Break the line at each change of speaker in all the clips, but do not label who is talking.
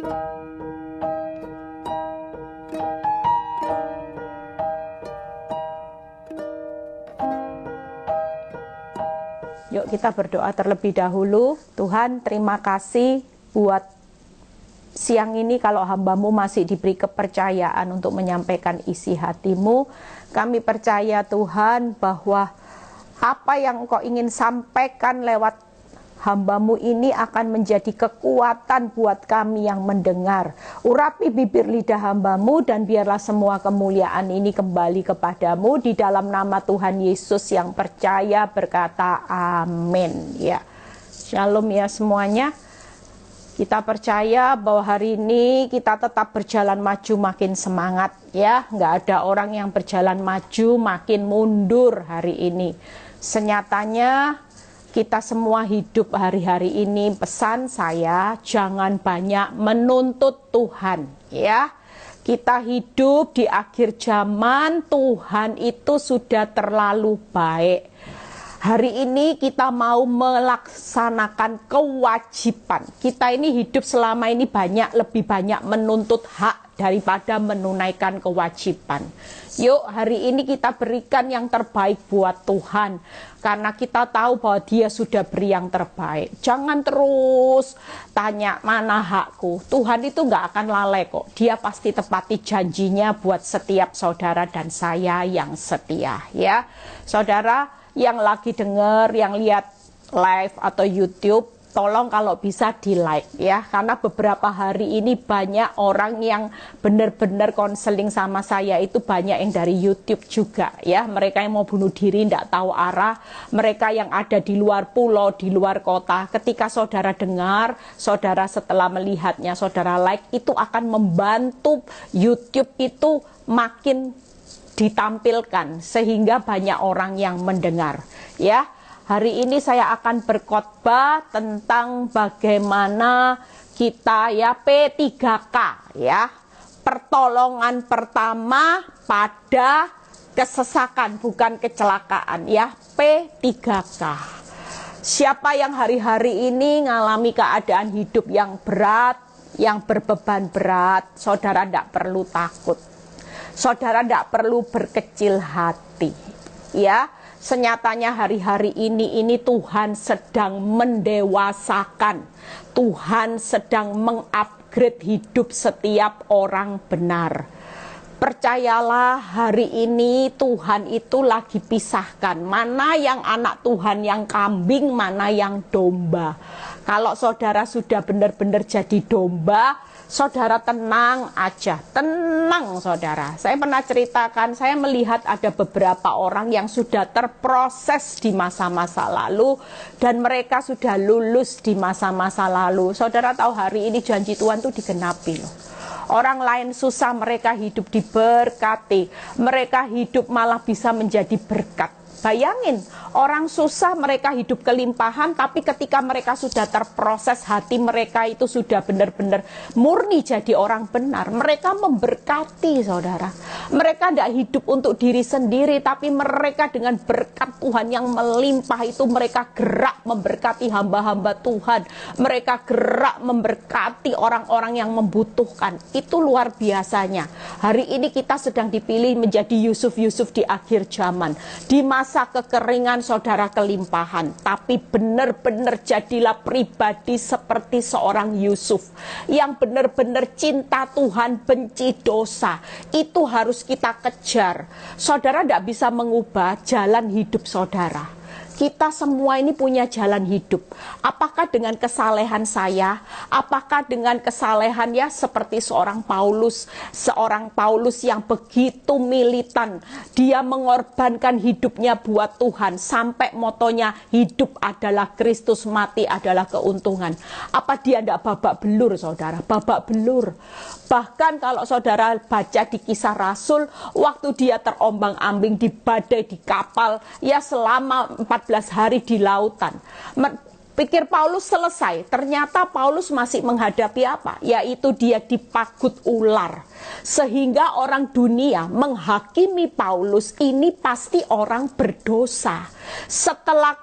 Yuk kita berdoa terlebih dahulu. Tuhan, terima kasih buat siang ini kalau hamba-Mu masih diberi kepercayaan untuk menyampaikan isi hati-Mu. Kami percaya Tuhan bahwa apa yang Engkau ingin sampaikan lewat hamba-Mu ini akan menjadi kekuatan buat kami yang mendengar. Urapi bibir lidah hamba-Mu dan biarlah semua kemuliaan ini kembali kepadamu. Di dalam nama Tuhan Yesus yang percaya berkata amin. Ya, shalom ya semuanya. Kita percaya bahwa hari ini kita tetap berjalan maju makin semangat ya. Nggak ada orang yang berjalan maju makin mundur hari ini. Senyatanya kita semua hidup hari-hari ini, pesan saya jangan banyak menuntut Tuhan ya. Kita hidup di akhir zaman, Tuhan itu sudah terlalu baik. Hari ini kita mau melaksanakan kewajiban. Kita ini hidup selama ini lebih banyak menuntut hak daripada menunaikan kewajiban. Yuk hari ini kita berikan yang terbaik buat Tuhan. Karena kita tahu bahwa Dia sudah beri yang terbaik. Jangan terus tanya mana hakku. Tuhan itu nggak akan lalai kok. Dia pasti tepati janjinya buat setiap saudara dan saya yang setia ya. Saudara yang lagi dengar, yang lihat live atau YouTube, tolong kalau bisa di like ya, karena beberapa hari ini banyak orang yang benar-benar konseling sama saya itu banyak yang dari YouTube juga ya. Mereka yang mau bunuh diri, tidak tahu arah, mereka yang ada di luar pulau, di luar kota. Ketika saudara dengar, saudara setelah melihatnya, saudara like, itu akan membantu YouTube itu makin ditampilkan sehingga banyak orang yang mendengar ya. Hari ini saya akan berkhotbah tentang bagaimana kita ya P3K ya. Pertolongan pertama pada kesesakan bukan kecelakaan ya, P3K. Siapa yang hari-hari ini mengalami keadaan hidup yang berat, yang berbeban berat, saudara tidak perlu takut. Saudara tidak perlu berkecil hati ya. Senyatanya hari-hari ini Tuhan sedang mendewasakan, Tuhan sedang mengupgrade hidup setiap orang benar. Percayalah hari ini Tuhan itu lagi pisahkan mana yang anak Tuhan yang kambing, mana yang domba. Kalau saudara sudah benar-benar jadi domba, saudara tenang aja, tenang saudara. Saya pernah ceritakan, saya melihat ada beberapa orang yang sudah terproses di masa-masa lalu dan mereka sudah lulus di masa-masa lalu. Saudara tahu hari ini janji Tuhan itu digenapi loh. Orang lain susah, mereka hidup diberkati, mereka hidup malah bisa menjadi berkat. Bayangin, orang susah mereka hidup kelimpahan, tapi ketika mereka sudah terproses, hati mereka itu sudah benar-benar murni jadi orang benar. Mereka memberkati saudara. Mereka tidak hidup untuk diri sendiri, tapi mereka dengan berkat Tuhan yang melimpah itu mereka gerak memberkati hamba-hamba Tuhan. Mereka gerak memberkati orang-orang yang membutuhkan. Itu luar biasanya. Hari ini kita sedang dipilih menjadi Yusuf-Yusuf di akhir zaman. Di masa kekeringan saudara kelimpahan, tapi benar-benar jadilah pribadi seperti seorang Yusuf yang benar-benar cinta Tuhan, benci dosa. Itu harus kita kejar. Saudara tidak bisa mengubah jalan hidup saudara. Kita semua ini punya jalan hidup. Apakah dengan kesalehan saya? Apakah dengan kesalehan ya seperti seorang Paulus yang begitu militan. Dia mengorbankan hidupnya buat Tuhan sampai motonya hidup adalah Kristus, mati adalah keuntungan. Apa dia tidak babak belur saudara? Babak belur. Bahkan kalau saudara baca di Kisah Rasul, waktu dia terombang-ambing di badai di kapal, ya selama 14 hari di lautan. Pikir Paulus selesai, ternyata Paulus masih menghadapi apa? Yaitu dia dipagut ular. Sehingga orang dunia menghakimi Paulus, ini pasti orang berdosa. Setelah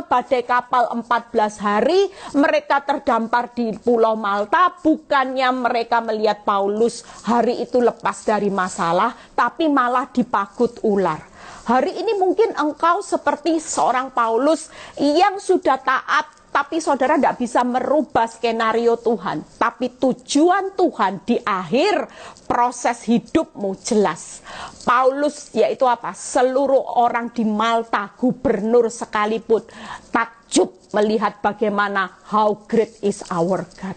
badai kapal 14 hari, mereka terdampar di Pulau Malta. Bukannya mereka melihat Paulus hari itu lepas dari masalah, tapi malah dipagut ular. Hari ini mungkin engkau seperti seorang Paulus yang sudah taat, tapi saudara tidak bisa merubah skenario Tuhan. Tapi tujuan Tuhan di akhir proses hidupmu jelas. Paulus yaitu apa? Seluruh orang di Malta, gubernur sekalipun takjub melihat bagaimana how great is our God.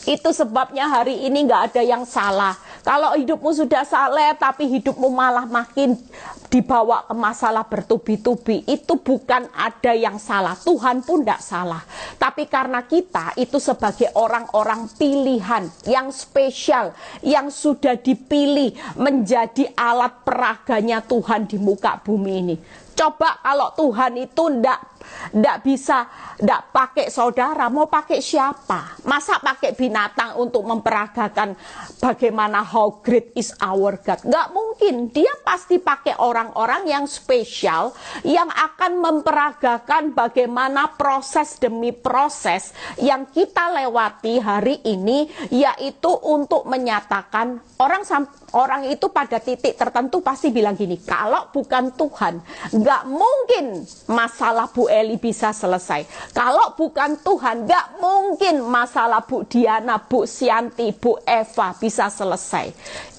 Itu sebabnya hari ini nggak ada yang salah. Kalau hidupmu sudah saleh tapi hidupmu malah makin dibawa ke masalah bertubi-tubi, itu bukan ada yang salah. Tuhan pun tidak salah. Tapi karena kita itu sebagai orang-orang pilihan yang spesial, yang sudah dipilih menjadi alat peraganya Tuhan di muka bumi ini. Coba kalau Tuhan itu ndak pakai saudara, mau pakai siapa? Masa pakai binatang untuk memperagakan bagaimana how great is our God? Nggak mungkin. Dia pasti pakai orang-orang yang spesial, yang akan memperagakan bagaimana proses demi proses yang kita lewati hari ini, yaitu untuk menyatakan orang itu pada titik tertentu pasti bilang gini, kalau bukan Tuhan, nggak mungkin masalah Bu Eli bisa selesai. Kalau bukan Tuhan, nggak mungkin masalah Bu Diana, Bu Sianti, Bu Eva bisa selesai.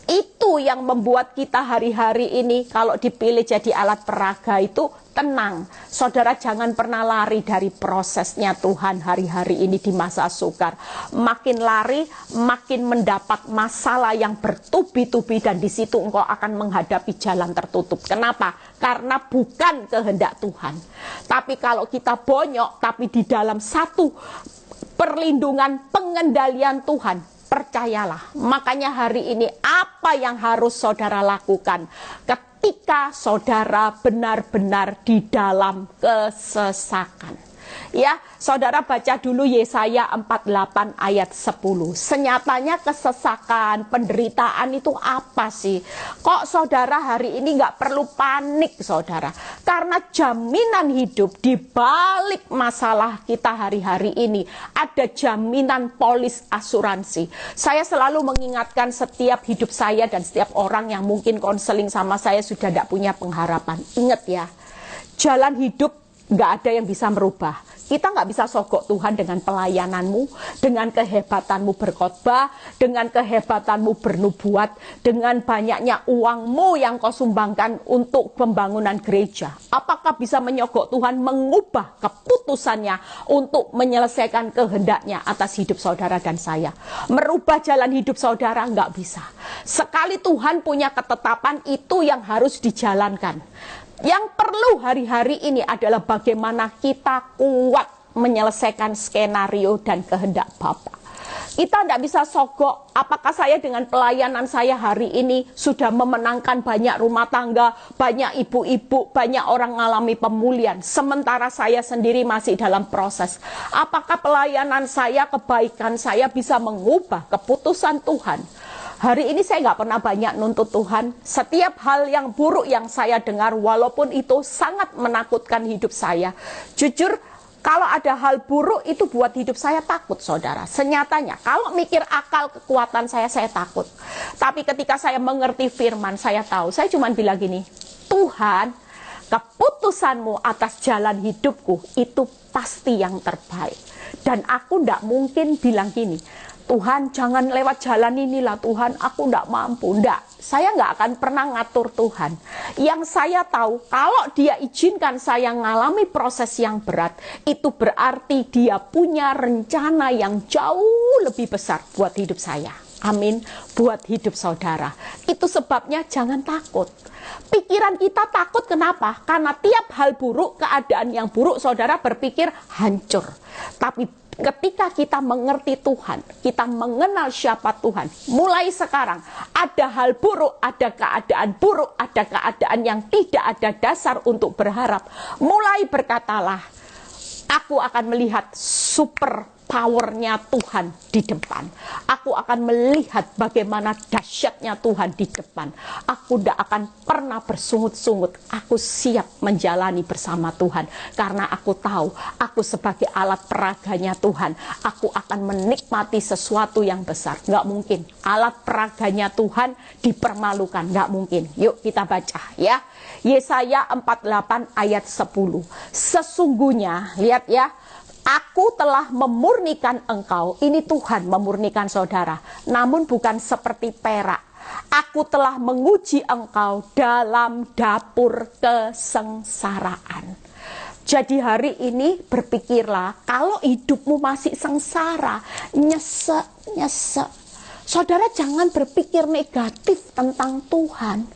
Itu yang membuat kita hari-hari ini kalau dipilih jadi alat peraga itu tenang. Saudara jangan pernah lari dari prosesnya Tuhan hari-hari ini di masa sukar. Makin lari, makin mendapat masalah yang bertubi-tubi dan di situ engkau akan menghadapi jalan tertutup. Kenapa? Karena bukan kehendak Tuhan. Tapi kalau kita bonyok, tapi di dalam satu perlindungan pengendalian Tuhan, percayalah, makanya hari ini apa yang harus saudara lakukan ketika saudara benar-benar di dalam kesesakan. Ya, saudara baca dulu Yesaya 48 ayat 10. Senyatanya kesesakan, penderitaan itu apa sih? Kok saudara hari ini nggak perlu panik saudara? Karena jaminan hidup di balik masalah kita hari-hari ini, ada jaminan polis asuransi. Saya selalu mengingatkan setiap hidup saya dan setiap orang yang mungkin konseling sama saya sudah tidak punya pengharapan. Ingat ya, jalan hidup nggak ada yang bisa merubah. Kita nggak bisa sogok Tuhan dengan pelayananmu, dengan kehebatanmu berkhotbah, dengan kehebatanmu bernubuat, dengan banyaknya uangmu yang kau sumbangkan untuk pembangunan gereja. Apakah bisa menyogok Tuhan mengubah keputusannya untuk menyelesaikan kehendaknya atas hidup saudara dan saya? Merubah jalan hidup saudara nggak bisa. Sekali Tuhan punya ketetapan, itu yang harus dijalankan. Yang perlu hari-hari ini adalah bagaimana kita kuat menyelesaikan skenario dan kehendak Bapa. Kita tidak bisa sogok, apakah saya dengan pelayanan saya hari ini sudah memenangkan banyak rumah tangga, banyak ibu-ibu, banyak orang mengalami pemulihan, sementara saya sendiri masih dalam proses. Apakah pelayanan saya, kebaikan saya bisa mengubah keputusan Tuhan? Hari ini saya nggak pernah banyak nuntut Tuhan. Setiap hal yang buruk yang saya dengar, walaupun itu sangat menakutkan hidup saya, jujur, kalau ada hal buruk itu buat hidup saya takut, saudara. Senyatanya, kalau mikir akal kekuatan saya takut. Tapi ketika saya mengerti firman, saya tahu, saya cuma bilang gini, Tuhan, keputusanmu atas jalan hidupku itu pasti yang terbaik. Dan aku tidak mungkin bilang gini, Tuhan jangan lewat jalan inilah Tuhan, aku tidak mampu. Tidak, saya nggak akan pernah ngatur Tuhan. Yang saya tahu, kalau dia izinkan saya mengalami proses yang berat, itu berarti dia punya rencana yang jauh lebih besar buat hidup saya. Amin, buat hidup saudara. Itu sebabnya jangan takut. Pikiran kita takut kenapa? Karena tiap hal buruk, keadaan yang buruk, saudara berpikir hancur. Tapi ketika kita mengerti Tuhan, kita mengenal siapa Tuhan, mulai sekarang ada hal buruk, ada keadaan buruk, ada keadaan yang tidak ada dasar untuk berharap. Mulai berkatalah, Aku akan melihat super powernya Tuhan di depan. Aku akan melihat bagaimana dahsyatnya Tuhan di depan. Aku tidak akan pernah bersungut-sungut. Aku siap menjalani bersama Tuhan. Karena aku tahu, aku sebagai alat peraganya Tuhan, aku akan menikmati sesuatu yang besar. Nggak mungkin. Alat peraganya Tuhan dipermalukan. Nggak mungkin. Yuk kita baca ya. Yesaya 48 ayat 10. Sesungguhnya, lihat ya, aku telah memurnikan engkau. Ini Tuhan memurnikan saudara. Namun bukan seperti perak. Aku telah menguji engkau dalam dapur kesengsaraan. Jadi hari ini berpikirlah, kalau hidupmu masih sengsara, nyesek. Saudara jangan berpikir negatif tentang Tuhan.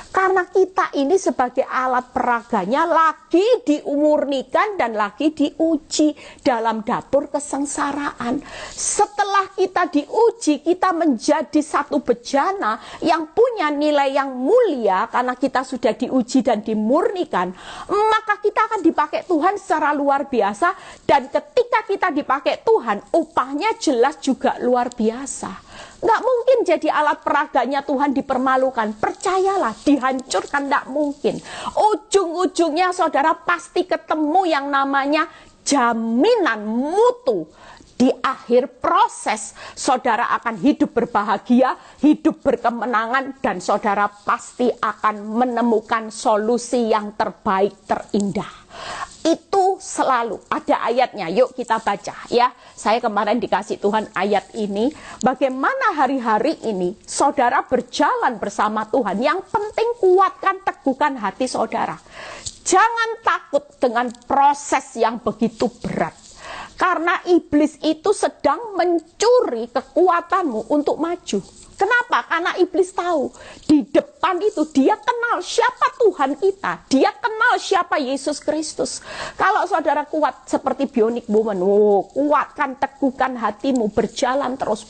Karena kita ini sebagai alat peraganya lagi diumurnikan dan lagi diuji dalam dapur kesengsaraan. Setelah kita diuji, kita menjadi satu bejana yang punya nilai yang mulia karena kita sudah diuji dan dimurnikan. Maka kita akan dipakai Tuhan secara luar biasa, dan ketika kita dipakai Tuhan, upahnya jelas juga luar biasa. Nggak mungkin jadi alat peraganya Tuhan dipermalukan. Percayalah, dihancurkan nggak mungkin. Ujung-ujungnya saudara pasti ketemu yang namanya jaminan mutu. Di akhir proses, saudara akan hidup berbahagia, hidup berkemenangan, dan saudara pasti akan menemukan solusi yang terbaik, terindah. Itu selalu ada ayatnya. Yuk kita baca ya. Saya kemarin dikasih Tuhan ayat ini. Bagaimana hari-hari ini saudara berjalan bersama Tuhan. Yang penting kuatkan, teguhkan hati saudara. Jangan takut dengan proses yang begitu berat. Karena iblis itu sedang mencuri kekuatanmu untuk maju. Kenapa? Karena iblis tahu di depan itu dia kenal siapa Tuhan kita. Dia kenal siapa Yesus Kristus. Kalau saudara kuat seperti Bionic Woman, kuatkan, teguhkan hatimu, berjalan terus,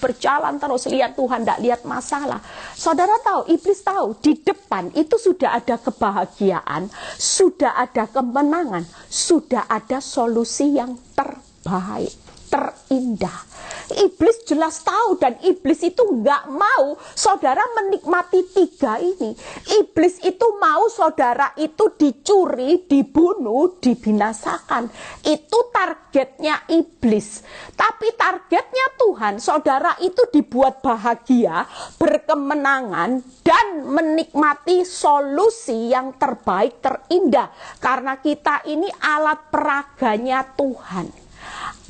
lihat Tuhan, tidak lihat masalah. Saudara tahu, iblis tahu di depan itu sudah ada kebahagiaan, sudah ada kemenangan, sudah ada solusi yang terbaik, terindah. Iblis jelas tahu, dan iblis itu nggak mau saudara menikmati tiga ini. Iblis itu mau saudara itu dicuri, dibunuh, dibinasakan. Itu targetnya iblis. Tapi targetnya Tuhan, saudara itu dibuat bahagia, berkemenangan, dan menikmati solusi yang terbaik, terindah. Karena kita ini alat peraganya Tuhan.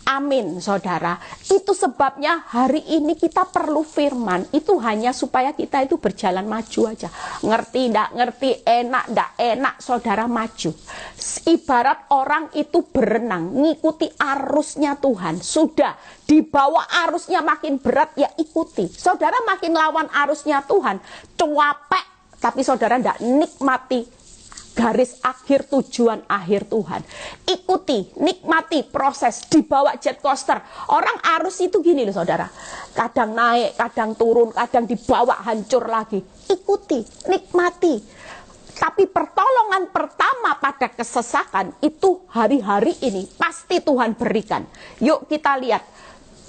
Amin, saudara. Itu sebabnya hari ini kita perlu firman. Itu hanya supaya kita itu berjalan maju aja. Ngerti, ndak ngerti, enak, ndak enak, saudara maju. Ibarat orang itu berenang, ngikuti arusnya Tuhan. Sudah, dibawa arusnya makin berat, ya ikuti. Saudara makin lawan arusnya Tuhan, cuapek, tapi saudara ndak nikmati garis akhir, tujuan akhir Tuhan. Ikuti, nikmati proses, dibawa jet coaster. Orang arus itu gini loh saudara, kadang naik, kadang turun, kadang dibawa hancur lagi. Ikuti, nikmati. Tapi pertolongan pertama pada kesesakan itu hari-hari ini pasti Tuhan berikan. Yuk kita lihat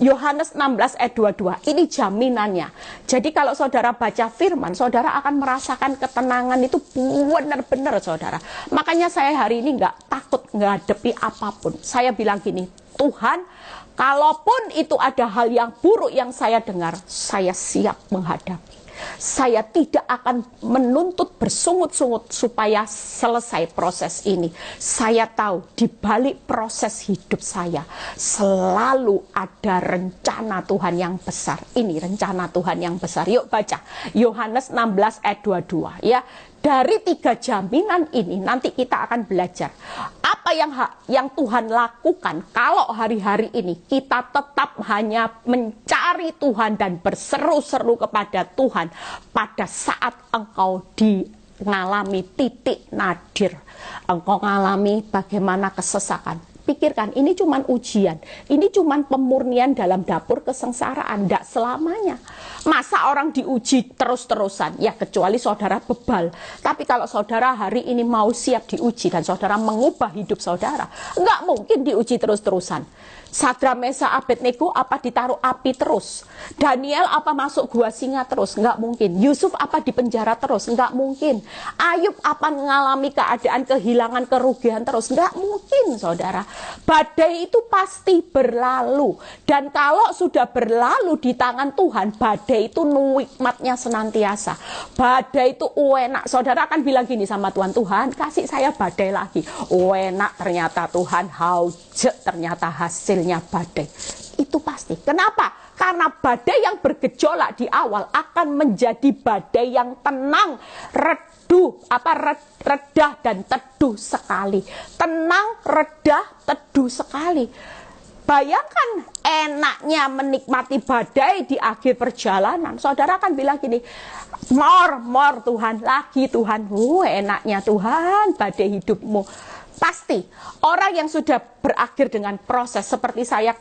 Yohanes 16 ayat 22, ini jaminannya. Jadi kalau saudara baca firman, saudara akan merasakan ketenangan itu benar-benar saudara. Makanya saya hari ini nggak takut menghadapi apapun. Saya bilang gini, Tuhan, kalaupun itu ada hal yang buruk yang saya dengar, saya siap menghadapi. Saya tidak akan menuntut bersungut-sungut supaya selesai proses ini. Saya tahu di balik proses hidup saya selalu ada rencana Tuhan yang besar. Ini rencana Tuhan yang besar. Yuk baca Yohanes 16 ayat 22 ya. Dari tiga jaminan ini nanti kita akan belajar apa yang Tuhan lakukan kalau hari-hari ini kita tetap hanya mencari Tuhan dan berseru-seru kepada Tuhan pada saat engkau mengalami titik nadir, engkau mengalami bagaimana kesesakan. pikirkan, ini cuman ujian, ini cuman pemurnian dalam dapur kesengsaraan, tidak selamanya. Masa orang diuji terus-terusan? Ya kecuali saudara bebal. Tapi kalau saudara hari ini mau siap diuji dan saudara mengubah hidup saudara, nggak mungkin diuji terus-terusan. Sadra Mesa Abednego apa ditaruh api terus? Daniel apa masuk gua singa terus? Nggak mungkin. Yusuf apa di penjara terus? Nggak mungkin. Ayub apa mengalami keadaan kehilangan, kerugian terus? Nggak mungkin, saudara. Badai itu pasti berlalu. Dan kalau sudah berlalu di tangan Tuhan, badai itu nikmatnya senantiasa. Badai itu enak. Saudara akan bilang gini sama Tuhan, Tuhan kasih saya badai lagi. Enak ternyata Tuhan, haujek ternyata hasil badai. Itu pasti. Kenapa? Karena badai yang bergejolak di awal akan menjadi badai yang tenang, redah dan teduh sekali. Tenang, redah, teduh sekali. Bayangkan enaknya menikmati badai di akhir perjalanan. Saudara akan bilang gini, more Tuhan, lagi Tuhan. Enaknya Tuhan badai hidupmu. Pasti orang yang sudah berakhir dengan proses, seperti saya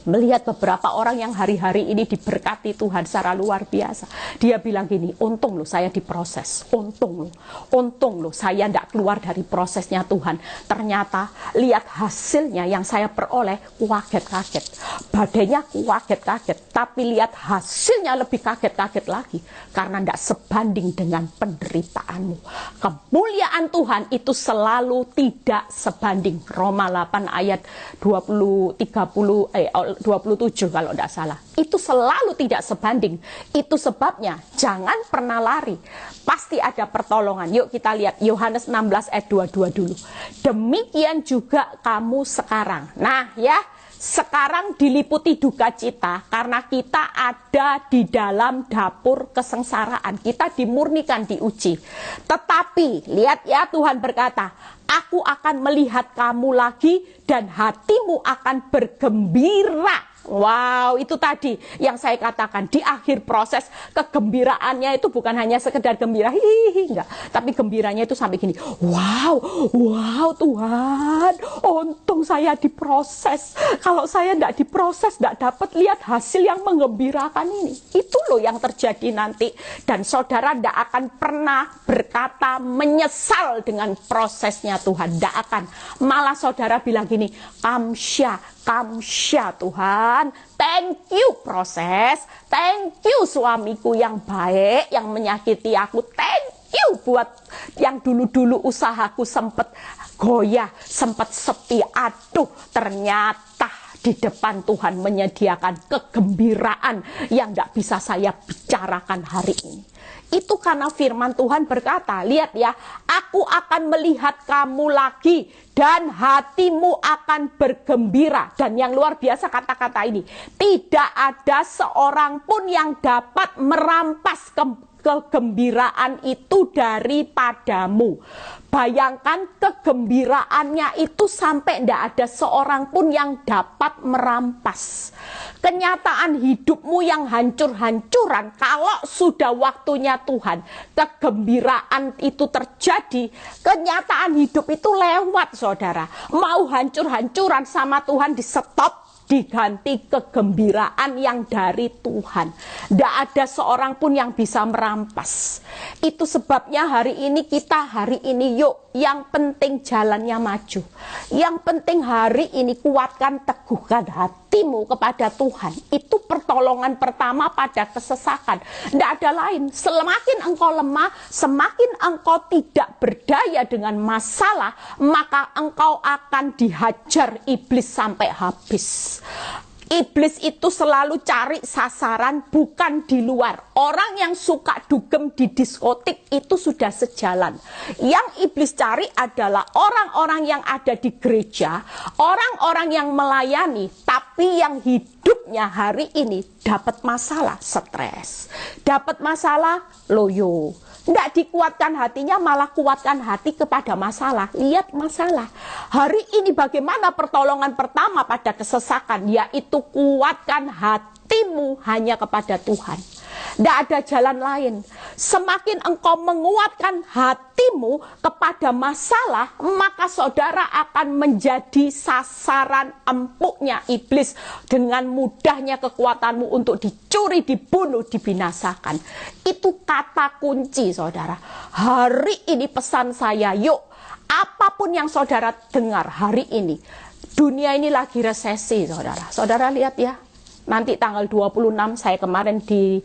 melihat beberapa orang yang hari-hari ini diberkati Tuhan secara luar biasa. Dia bilang gini, untung loh saya diproses, untung loh saya tidak keluar dari prosesnya Tuhan. Ternyata lihat hasilnya yang saya peroleh, kaget-kaget. Badainya kaget-kaget, tapi lihat hasilnya lebih kaget-kaget lagi. Karena tidak sebanding dengan penderitaanmu. Kemuliaan Tuhan itu selalu tidak sebanding. Roma 8 ayat 27 kalau tidak salah. Itu selalu tidak sebanding. Itu sebabnya jangan pernah lari. Pasti ada pertolongan. Yuk kita lihat Yohanes 16 ayat 22 dulu. Demikian juga kamu sekarang. Nah ya, sekarang diliputi duka cita karena kita ada di dalam dapur kesengsaraan. Kita dimurnikan, diuji. Tetapi lihat ya, Tuhan berkata, aku akan melihat kamu lagi dan hatimu akan bergembira. Wow, itu tadi yang saya katakan, di akhir proses kegembiraannya itu bukan hanya sekedar gembira, hihihi, enggak. Tapi gembiranya itu sampai gini, wow Tuhan, untung saya diproses. Kalau saya enggak diproses, enggak dapat lihat hasil yang menggembirakan ini. Itu loh yang terjadi nanti. Dan saudara enggak akan pernah berkata menyesal dengan prosesnya Tuhan. Enggak akan. Malah saudara bilang gini, Kamsya Tuhan, thank you proses, thank you suamiku yang baik, yang menyakiti aku, thank you buat yang dulu-dulu usahaku sempat goyah, sempat sepi, aduh ternyata di depan Tuhan menyediakan kegembiraan yang tidak bisa saya bicarakan hari ini. Itu karena firman Tuhan berkata, lihat ya, aku akan melihat kamu lagi dan hatimu akan bergembira. Dan yang luar biasa kata-kata ini, tidak ada seorang pun yang dapat merampas kegembiraan itu daripadamu. Bayangkan kegembiraannya itu sampai tidak ada seorang pun yang dapat merampas. Kenyataan hidupmu yang hancur-hancuran, kalau sudah waktunya Tuhan, kegembiraan itu terjadi, kenyataan hidup itu lewat saudara. Mau hancur-hancuran sama Tuhan di stop, diganti kegembiraan yang dari Tuhan. Tidak ada seorang pun yang bisa merampas. Itu sebabnya hari ini yuk, yang penting jalannya maju. Yang penting hari ini kuatkan, teguhkan hatimu kepada Tuhan. Itu pertolongan pertama pada kesesakan. Tidak ada lain. Semakin engkau lemah, semakin engkau tidak berdaya dengan masalah, maka engkau akan dihajar iblis sampai habis. Iblis itu selalu cari sasaran bukan di luar. Orang yang suka dugem di diskotik itu sudah sejalan. Yang iblis cari adalah orang-orang yang ada di gereja, orang-orang yang melayani, tapi yang hidupnya hari ini dapat masalah, stres, dapat masalah, loyo. Tidak dikuatkan hatinya, malah kuatkan hati kepada masalah. Lihat masalah. Hari ini bagaimana pertolongan pertama pada kesesakan, yaitu kuatkan hatimu hanya kepada Tuhan. Tidak ada jalan lain. Semakin engkau menguatkan hati hatimu kepada masalah, maka saudara akan menjadi sasaran empuknya iblis. Dengan mudahnya kekuatanmu untuk dicuri, dibunuh, dibinasakan. Itu kata kunci, saudara. Hari ini pesan saya, yuk, apapun yang saudara dengar hari ini, dunia ini lagi resesi, saudara. Saudara lihat ya, nanti tanggal 26 saya kemarin di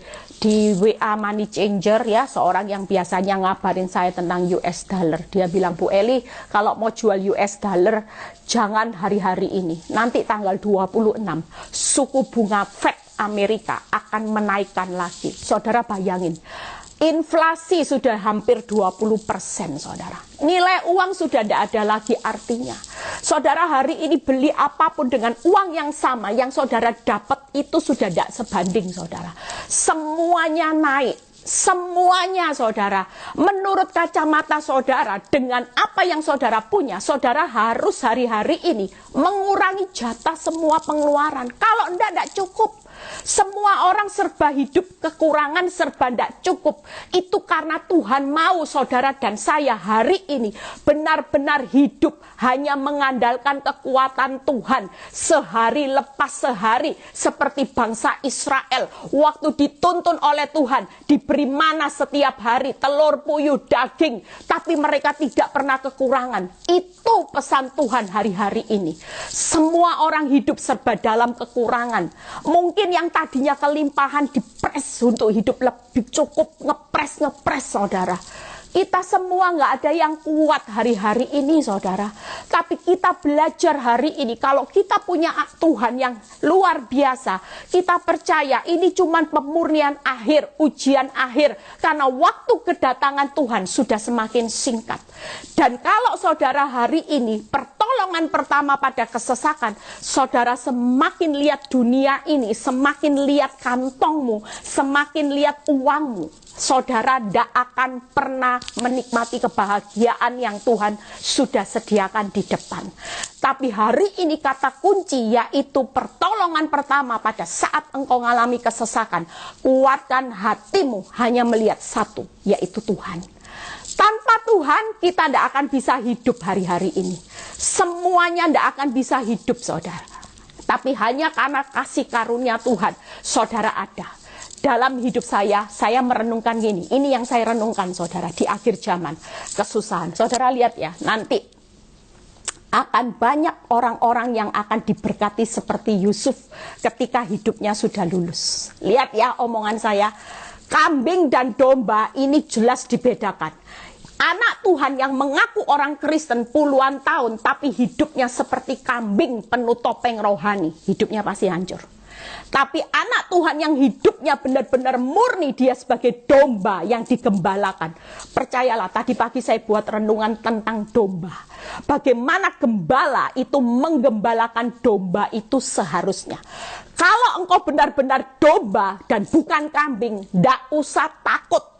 WA Money Changer ya, seorang yang biasanya ngabarin saya tentang US dollar. Dia bilang, Bu Eli, kalau mau jual US dollar jangan hari-hari ini. Nanti tanggal 26 suku bunga Fed Amerika akan menaikkan lagi. Saudara bayangin, inflasi sudah hampir 20%, saudara. Nilai uang sudah tidak ada lagi artinya. Saudara hari ini beli apapun dengan uang yang sama, yang saudara dapat itu sudah tidak sebanding, saudara. Semuanya naik. Semuanya, saudara. Menurut kacamata saudara, dengan apa yang saudara punya, saudara harus hari-hari ini mengurangi jatah semua pengeluaran. Kalau tidak cukup. Semua orang serba hidup kekurangan, serba tidak cukup. Itu karena Tuhan mau saudara dan saya hari ini benar-benar hidup hanya mengandalkan kekuatan Tuhan. Sehari lepas sehari, seperti bangsa Israel waktu dituntun oleh Tuhan, diberi mana setiap hari, telur, puyuh, daging, tapi mereka tidak pernah kekurangan. Itu pesan Tuhan hari-hari ini. Semua orang hidup serba dalam kekurangan. Mungkin yang tadinya kelimpahan dipres untuk hidup lebih cukup, ngepres, saudara. Kita semua nggak ada yang kuat hari-hari ini, saudara. Tapi kita belajar hari ini, kalau kita punya Tuhan yang luar biasa, kita percaya ini cuma pemurnian akhir, ujian akhir. Karena waktu kedatangan Tuhan sudah semakin singkat. Dan kalau saudara hari ini, pertolongan pertama pada kesesakan, saudara semakin lihat dunia ini, semakin lihat kantongmu, semakin lihat uangmu, saudara tidak akan pernah menikmati kebahagiaan yang Tuhan sudah sediakan di depan. Tapi hari ini kata kunci yaitu pertolongan pertama pada saat engkau mengalami kesesakan. Kuatkan hatimu hanya melihat satu, yaitu Tuhan. Tanpa Tuhan kita tidak akan bisa hidup hari-hari ini. Semuanya tidak akan bisa hidup, saudara. Tapi hanya karena kasih karunia Tuhan, saudara ada. Dalam hidup saya merenungkan gini. Ini yang saya renungkan, saudara, di akhir zaman. Kesusahan. Saudara lihat ya, nanti akan banyak orang-orang yang akan diberkati seperti Yusuf ketika hidupnya sudah lulus. Lihat ya omongan saya. Kambing dan domba ini jelas dibedakan. Anak Tuhan yang mengaku orang Kristen puluhan tahun, tapi hidupnya seperti kambing penuh topeng rohani. Hidupnya pasti hancur. Tapi anak Tuhan yang hidupnya benar-benar murni, dia sebagai domba yang digembalakan. Percayalah, tadi pagi saya buat renungan tentang domba. Bagaimana gembala itu menggembalakan domba itu seharusnya. Kalau engkau benar-benar domba dan bukan kambing, tidak usah takut.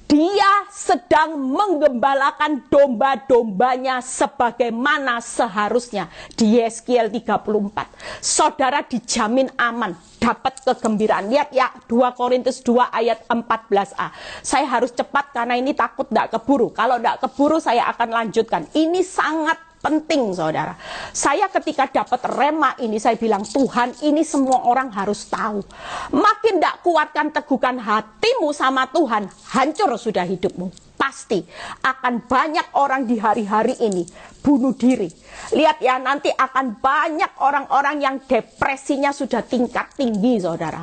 Dia sedang menggembalakan domba-dombanya sebagaimana seharusnya. Di Yeskiel 34. Saudara dijamin aman, dapat kegembiraan. Lihat ya, 2 Korintus 2 ayat 14a. Saya harus cepat karena ini takut tidak keburu. Kalau tidak keburu saya akan lanjutkan. Ini sangat penting, saudara. Saya ketika dapat rema ini, saya bilang, Tuhan, ini semua orang harus tahu. Makin tidak kuatkan teguhkan hatimu sama Tuhan, hancur sudah hidupmu. Pasti akan banyak orang di hari-hari ini bunuh diri. Lihat ya, nanti akan banyak orang-orang yang depresinya sudah tingkat tinggi, saudara.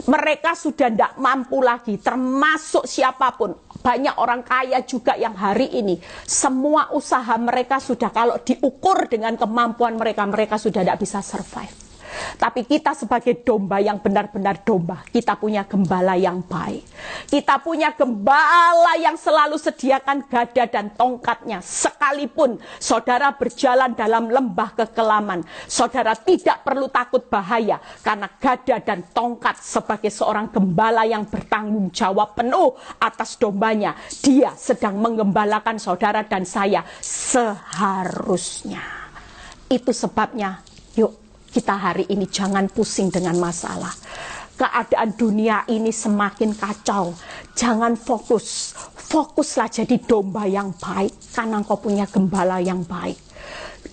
Mereka sudah tidak mampu lagi, termasuk siapapun. Banyak orang kaya juga yang hari ini semua usaha mereka sudah, kalau diukur dengan kemampuan mereka, mereka sudah tidak bisa survive. Tapi kita sebagai domba yang benar-benar domba, kita punya gembala yang baik. Kita punya gembala yang selalu sediakan gada dan tongkatnya. Sekalipun saudara berjalan dalam lembah kekelaman, saudara tidak perlu takut bahaya. Karena gada dan tongkat sebagai seorang gembala yang bertanggung jawab penuh atas dombanya, dia sedang menggembalakan saudara dan saya seharusnya. Itu sebabnya, yuk, kita hari ini jangan pusing dengan masalah. Keadaan dunia ini semakin kacau. Jangan fokus. fokuslah jadi domba yang baik, karena engkau punya gembala yang baik.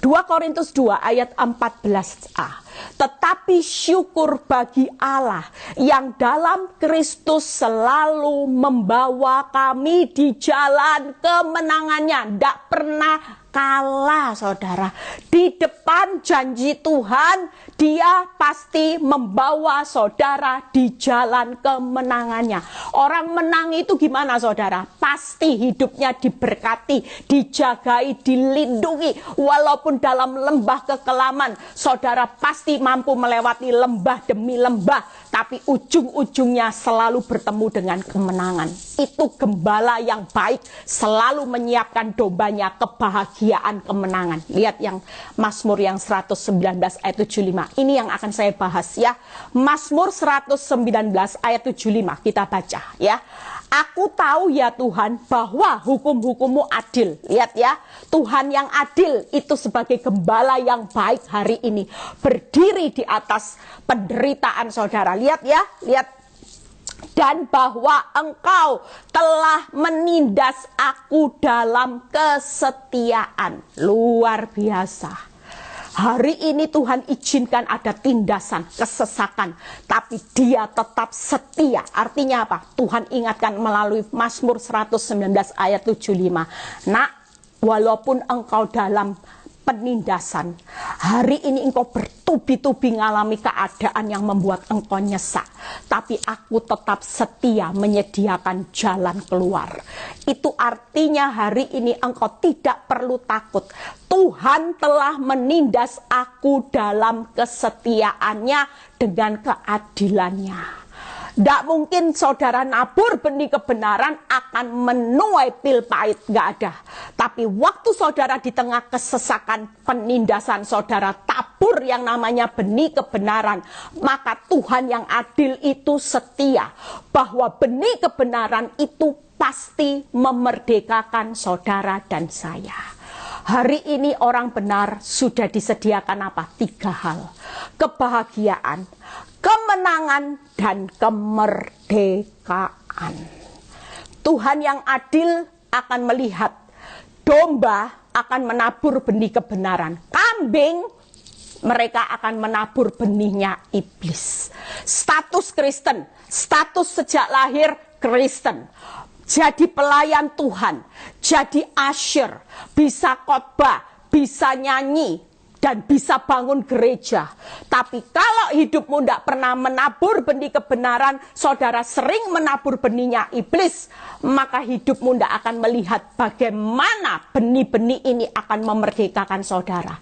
2 Korintus 2 ayat 14a. Tetapi syukur bagi Allah yang dalam Kristus selalu membawa kami di jalan kemenangannya. Tidak pernah kalah, saudara. Di depan janji Tuhan, Dia pasti membawa saudara di jalan kemenangannya. Orang menang itu gimana, saudara? Pasti hidupnya diberkati, dijagai, dilindungi. Walaupun dalam lembah kekelaman, saudara pasti mampu melewati lembah demi lembah, tapi ujung-ujungnya selalu bertemu dengan kemenangan. Itu gembala yang baik, selalu menyiapkan dombanya kebahagiaan kemenangan. Lihat yang Mazmur yang 119 ayat 75. Ini yang akan saya bahas ya. Mazmur 119 ayat 75 kita baca ya. Aku tahu ya Tuhan bahwa hukum-hukum-Mu adil. Lihat ya, Tuhan yang adil itu sebagai gembala yang baik hari ini. Berdiri di atas penderitaan saudara. Lihat ya, lihat. Dan bahwa Engkau telah menindas aku dalam kesetiaan. Luar biasa. Hari ini Tuhan izinkan ada tindasan, kesesakan, tapi Dia tetap setia. Artinya apa? Tuhan ingatkan melalui Mazmur 119 ayat 75. Nak, walaupun engkau dalam penindasan, hari ini engkau bertubi-tubi mengalami keadaan yang membuat engkau nyesak, tapi aku tetap setia menyediakan jalan keluar. Itu artinya hari ini engkau tidak perlu takut. Tuhan telah menindas aku dalam kesetiaannya dengan keadilannya. Tidak mungkin saudara nabur benih kebenaran akan menuai pil pahit, nggak ada. Tapi waktu saudara di tengah kesesakan penindasan, saudara tabur yang namanya benih kebenaran, maka Tuhan yang adil itu setia bahwa benih kebenaran itu pasti memerdekakan saudara dan saya. Hari ini orang benar sudah disediakan apa? 3 hal. Kebahagiaan, kemenangan, dan kemerdekaan. Tuhan yang adil akan melihat domba akan menabur benih kebenaran. Kambing, mereka akan menabur benihnya iblis. Status Kristen, status sejak lahir Kristen. Jadi pelayan Tuhan, jadi asyir, bisa khotbah, bisa nyanyi, dan bisa bangun gereja. Tapi kalau hidupmu tidak pernah menabur benih kebenaran, saudara sering menabur benihnya iblis, maka hidupmu tidak akan melihat bagaimana benih-benih ini akan memerdekakan saudara.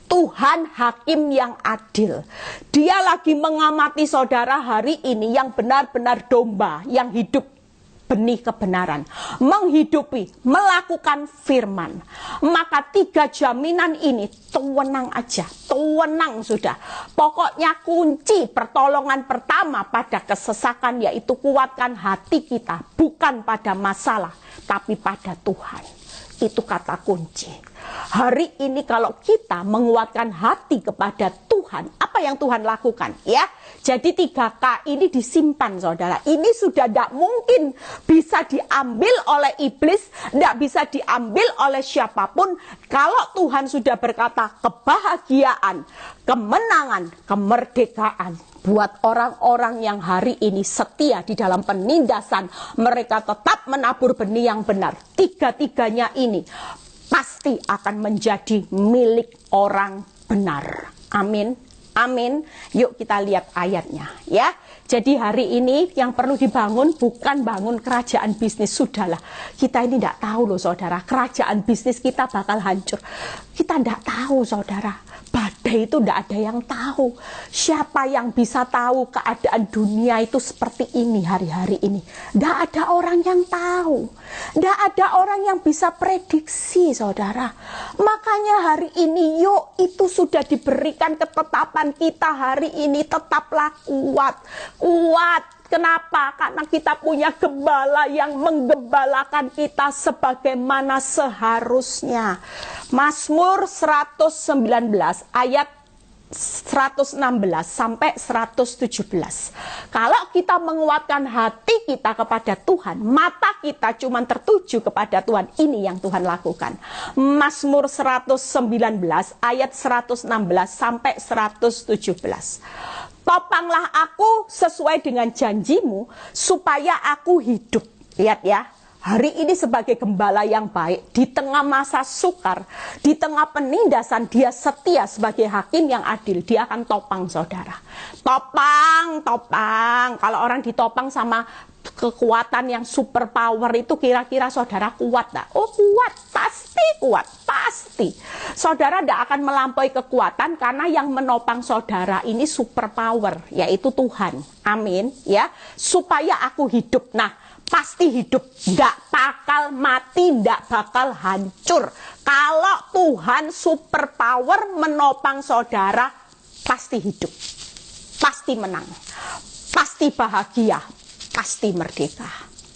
Tuhan hakim yang adil. Dia lagi mengamati saudara hari ini yang benar-benar domba, yang hidup benih kebenaran, menghidupi, melakukan firman. Maka 3 jaminan ini tenang aja, tenang sudah. Pokoknya kunci pertolongan pertama pada kesesakan yaitu kuatkan hati kita, bukan pada masalah, tapi pada Tuhan. Itu kata kunci. Hari ini kalau kita menguatkan hati kepada Tuhan, apa yang Tuhan lakukan? Ya, jadi 3K ini disimpan saudara. Ini sudah tidak mungkin bisa diambil oleh iblis, tidak bisa diambil oleh siapapun. Kalau Tuhan sudah berkata kebahagiaan, kemenangan, kemerdekaan. Buat orang-orang yang hari ini setia di dalam penindasan, mereka tetap menabur benih yang benar. 3-tiganya ini pasti akan menjadi milik orang benar. Amin. Amin. Yuk kita lihat ayatnya ya. Jadi hari ini yang perlu dibangun bukan bangun kerajaan bisnis. Sudahlah, kita ini tidak tahu loh saudara, kerajaan bisnis kita bakal hancur. Kita tidak tahu saudara. Badai itu tidak ada yang tahu. Siapa yang bisa tahu keadaan dunia itu seperti ini hari-hari ini? Tidak ada orang yang tahu. Tidak ada orang yang bisa prediksi saudara. Makanya hari ini yuk, itu sudah diberikan ketetapan kita hari ini, tetaplah kuat. Kuat. Kenapa? Karena kita punya gembala yang menggembalakan kita sebagaimana seharusnya. Mazmur 119 ayat 116 sampai 117. Kalau kita menguatkan hati kita kepada Tuhan, mata kita cuma tertuju kepada Tuhan, ini yang Tuhan lakukan. Mazmur 119 ayat 116 sampai 117. Topanglah aku sesuai dengan janjimu supaya aku hidup. Lihat ya. Hari ini sebagai gembala yang baik, di tengah masa sukar, di tengah penindasan, dia setia sebagai hakim yang adil. Dia akan topang saudara. Topang. Kalau orang ditopang sama kekuatan yang super power itu kira-kira saudara kuat tak? Oh kuat, pasti. Saudara tidak akan melampaui kekuatan karena yang menopang saudara ini super power, yaitu Tuhan. Amin ya. Supaya aku hidup. Nah, pasti hidup, tidak bakal mati, tidak bakal hancur. Kalau Tuhan super power menopang saudara, pasti hidup, pasti menang, pasti bahagia, pasti merdeka.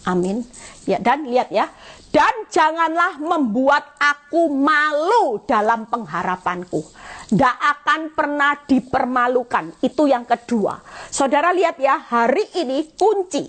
Amin. Ya, dan lihat ya, dan janganlah membuat aku malu dalam pengharapanku. Tidak akan pernah dipermalukan. Itu yang kedua. Saudara lihat ya, hari ini kunci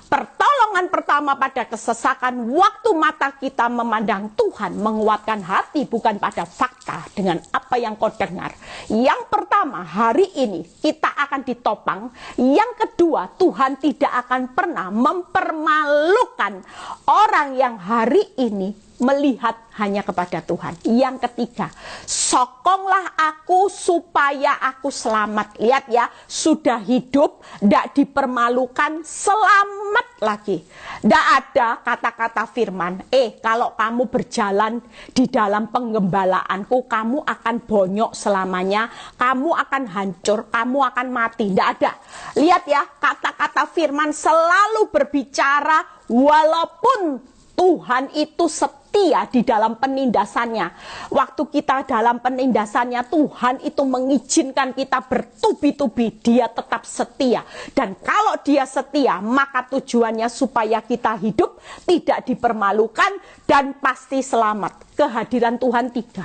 pertolongan pertama pada kesesakan, waktu mata kita memandang Tuhan, menguatkan hati bukan pada fakta dengan apa yang kau dengar. Yang pertama, hari ini kita akan ditopang. Yang kedua, Tuhan tidak akan pernah mempermalukan orang yang hari ini melihat hanya kepada Tuhan. Yang ketiga, sokonglah aku supaya aku selamat. Lihat ya, sudah hidup, tidak dipermalukan, selamat lagi. Tidak ada kata-kata firman, kalau kamu berjalan di dalam penggembalaanku, kamu akan bonyok selamanya, kamu akan hancur, kamu akan mati. Tidak ada. Lihat ya, kata-kata firman selalu berbicara walaupun Tuhan itu setia di dalam penindasannya. Waktu kita dalam penindasannya, Tuhan itu mengizinkan kita bertubi-tubi. Dia tetap setia. Dan kalau dia setia, maka tujuannya supaya kita hidup, tidak dipermalukan, dan pasti selamat. Kehadiran Tuhan tiga.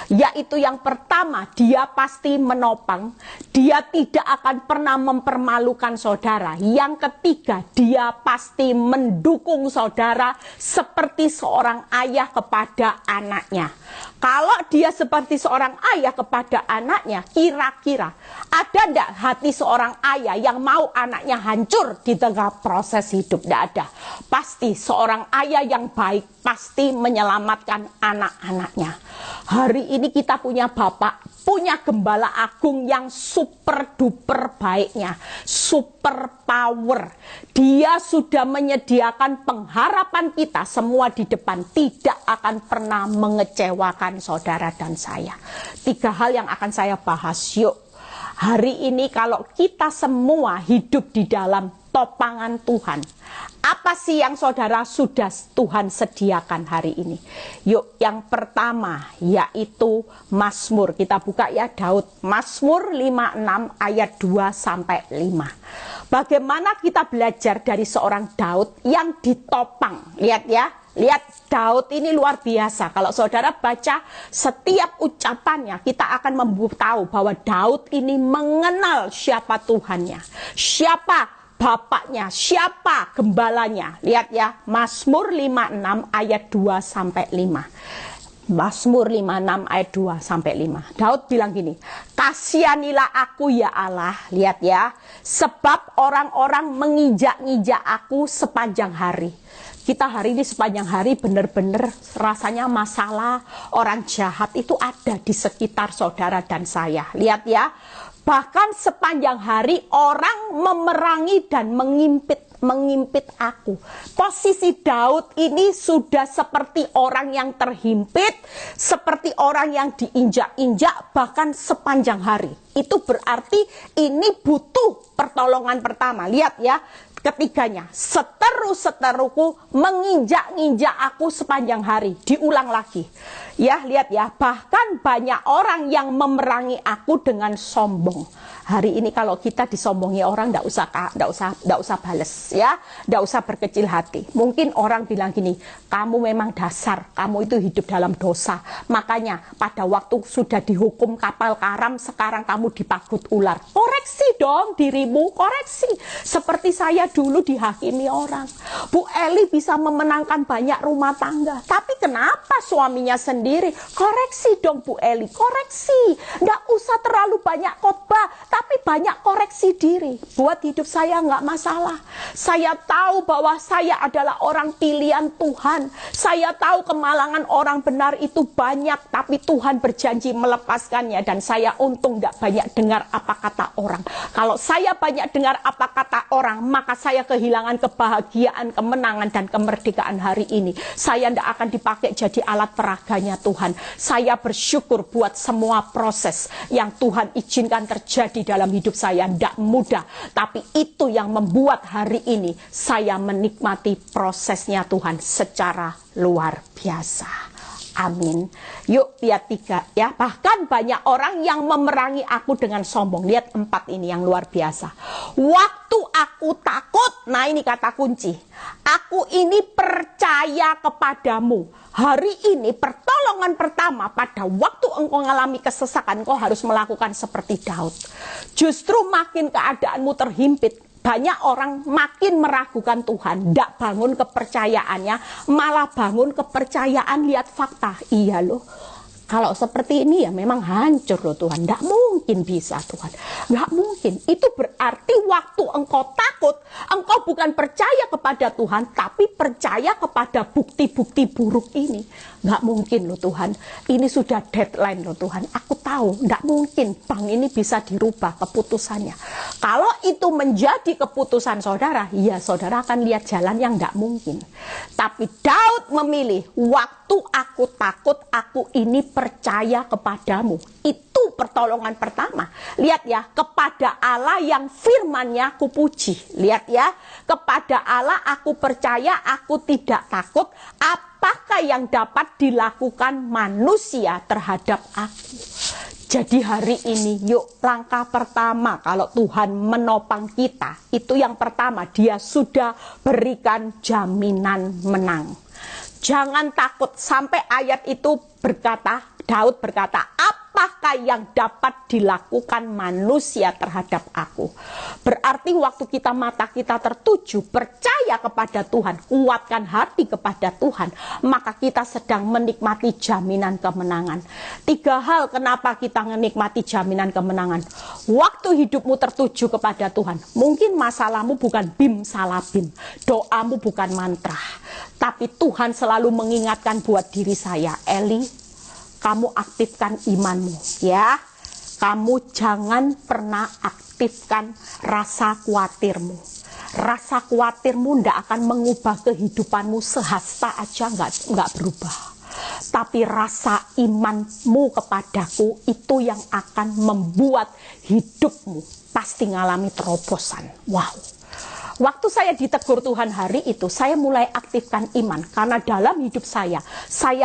Yaitu yang pertama, dia pasti menopang. Dia tidak akan pernah mempermalukan saudara. Yang ketiga, dia pasti mendukung saudara seperti seorang ayah kepada anaknya. Kalau dia seperti seorang ayah kepada anaknya, kira-kira ada tidak hati seorang ayah yang mau anaknya hancur di tengah proses hidup? Tidak ada. Pasti seorang ayah yang baik pasti menyelamatkan anak-anaknya. Hari ini kita punya Bapak, punya Gembala Agung yang super duper baiknya, super power. Dia sudah menyediakan pengharapan kita semua di depan, tidak akan pernah mengecewakan saudara dan saya. Tiga hal yang akan saya bahas. Yuk, hari ini kalau kita semua hidup di dalam topangan Tuhan, apa sih yang saudara sudah Tuhan sediakan hari ini? Yuk, yang pertama yaitu Mazmur. Kita buka ya, Daud. Mazmur 56 ayat 2-5. Bagaimana kita belajar dari seorang Daud yang ditopang. Lihat ya, lihat Daud ini luar biasa. Kalau saudara baca setiap ucapannya, kita akan tahu bahwa Daud ini mengenal siapa Tuhannya, siapa bapaknya, siapa gembalanya. Lihat ya, Mazmur 56 ayat 2-5. Mazmur 56 ayat 2-5. Daud bilang gini, kasihanilah aku ya Allah. Lihat ya, sebab orang-orang menginjak-injak aku sepanjang hari. Kita hari ini sepanjang hari benar-benar rasanya masalah, orang jahat itu ada di sekitar saudara dan saya. Lihat ya, bahkan sepanjang hari orang memerangi dan mengimpit aku. Posisi Daud ini sudah seperti orang yang terhimpit, seperti orang yang diinjak-injak bahkan sepanjang hari. Itu berarti ini butuh pertolongan pertama. Lihat ya, ketiganya, seteru-seteruku menginjak-injak aku sepanjang hari. Diulang lagi. Ya, lihat ya, bahkan banyak orang yang memerangi aku dengan sombong. Hari ini kalau kita disombongi orang, nggak usah bales ya, nggak usah berkecil hati. Mungkin orang bilang gini, kamu memang dasar, kamu itu hidup dalam dosa. Makanya pada waktu sudah dihukum kapal karam, sekarang kamu dipagut ular. Koreksi dong dirimu, koreksi. Seperti saya dulu dihakimi orang. Bu Eli bisa memenangkan banyak rumah tangga, tapi kenapa suaminya sendiri? Koreksi dong Bu Eli, koreksi. Nggak usah terlalu banyak khotbah, tapi banyak koreksi diri. Buat hidup saya nggak masalah. Saya tahu bahwa saya adalah orang pilihan Tuhan. Saya tahu kemalangan orang benar itu banyak, tapi Tuhan berjanji melepaskannya. Dan saya untung nggak banyak dengar apa kata orang. Kalau saya banyak dengar apa kata orang, maka saya kehilangan kebahagiaan, kemenangan, dan kemerdekaan hari ini. Saya tidak akan dipakai jadi alat peraganya Tuhan. Saya bersyukur buat semua proses yang Tuhan izinkan terjadi dalam hidup saya. Tidak mudah, tapi itu yang membuat hari ini saya menikmati prosesnya Tuhan secara luar biasa. Amin. Yuk lihat 3 ya. Bahkan banyak orang yang memerangi aku dengan sombong. Lihat 4 ini yang luar biasa. Waktu aku takut, nah ini kata kunci. Aku ini percaya kepadamu. Hari ini pertolongan pertama pada waktu engkau mengalami kesesakan, engkau harus melakukan seperti Daud. Justru makin keadaanmu terhimpit, banyak orang makin meragukan Tuhan, tidak bangun kepercayaannya, malah bangun kepercayaan lihat fakta. Iya loh, kalau seperti ini ya memang hancur loh Tuhan, tidak mungkin bisa Tuhan, nggak mungkin. Itu berarti waktu engkau takut, engkau bukan percaya kepada Tuhan, tapi percaya kepada bukti-bukti buruk ini. Nggak mungkin loh Tuhan, ini sudah deadline loh Tuhan. Aku tahu nggak mungkin bank ini bisa dirubah keputusannya. Kalau itu menjadi keputusan saudara, ya saudara akan lihat jalan yang nggak mungkin. Tapi Daud memilih, waktu aku takut, aku ini percaya kepadamu. Itu pertolongan pertama. Lihat ya, kepada Allah yang firman-Nya kupuji. Lihat ya, kepada Allah aku percaya, aku tidak takut. Apakah yang dapat dilakukan manusia terhadap aku? Jadi hari ini yuk langkah pertama kalau Tuhan menopang kita, itu yang pertama, Dia sudah berikan jaminan menang. Jangan takut, sampai ayat itu berkata, Daud berkata, apakah yang dapat dilakukan manusia terhadap aku? Berarti waktu kita mata kita tertuju, percaya kepada Tuhan, kuatkan hati kepada Tuhan, maka kita sedang menikmati jaminan kemenangan. 3 hal kenapa kita menikmati jaminan kemenangan. Waktu hidupmu tertuju kepada Tuhan, mungkin masalahmu bukan bim salah bim, doamu bukan mantra, tapi Tuhan selalu mengingatkan buat diri saya, Eli, kamu aktifkan imanmu ya. Kamu jangan pernah aktifkan rasa khawatirmu. Rasa khawatirmu tidak akan mengubah kehidupanmu sehasta aja, nggak berubah. Tapi rasa imanmu kepadaku itu yang akan membuat hidupmu pasti ngalami terobosan. Wow. Waktu saya ditegur Tuhan hari itu, saya mulai aktifkan iman. Karena dalam hidup saya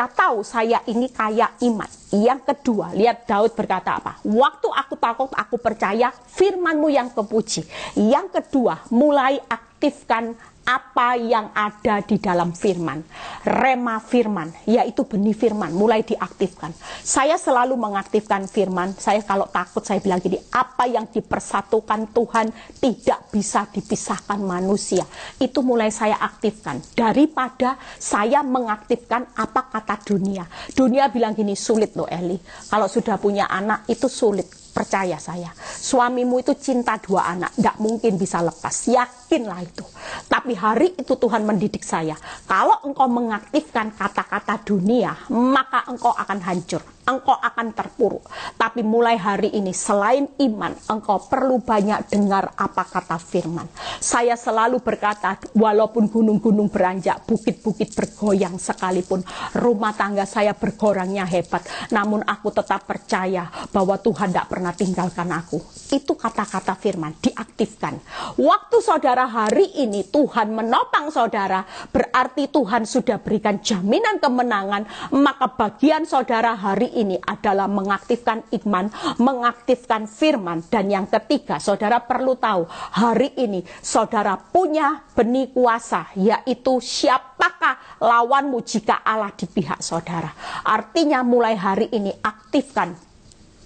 tahu saya ini kaya iman. Yang kedua, lihat Daud berkata apa? Waktu aku takut, aku percaya firman-Mu yang kepuji. Yang kedua, mulai aktifkan apa yang ada di dalam firman. Rema firman, yaitu benih firman, mulai diaktifkan. Saya selalu mengaktifkan firman. Saya kalau takut, saya bilang gini, apa yang dipersatukan Tuhan tidak bisa dipisahkan manusia. Itu mulai saya aktifkan. Daripada saya mengaktifkan apa kata dunia. Dunia bilang gini, sulit loh Eli. Kalau sudah punya anak, itu sulit. Percaya saya, suamimu itu cinta 2 anak, tidak mungkin bisa lepas, yakinlah itu. Tapi hari itu Tuhan mendidik saya, kalau engkau mengaktifkan kata-kata dunia, maka engkau akan hancur, engkau akan terpuruk. Tapi mulai hari ini, selain iman, engkau perlu banyak dengar apa kata firman. Saya selalu berkata, walaupun gunung-gunung beranjak, bukit-bukit bergoyang sekalipun, rumah tangga saya bergorangnya hebat, namun aku tetap percaya bahwa Tuhan tidak pernah tinggalkan aku. Itu kata-kata firman, diaktifkan. Waktu saudara saudara hari ini Tuhan menopang saudara, berarti Tuhan sudah berikan jaminan kemenangan. Maka bagian saudara hari ini adalah mengaktifkan iman, mengaktifkan firman. Dan yang ketiga, saudara perlu tahu, hari ini saudara punya benih kuasa, yaitu siapakah lawanmu jika Allah di pihak saudara. Artinya mulai hari ini aktifkan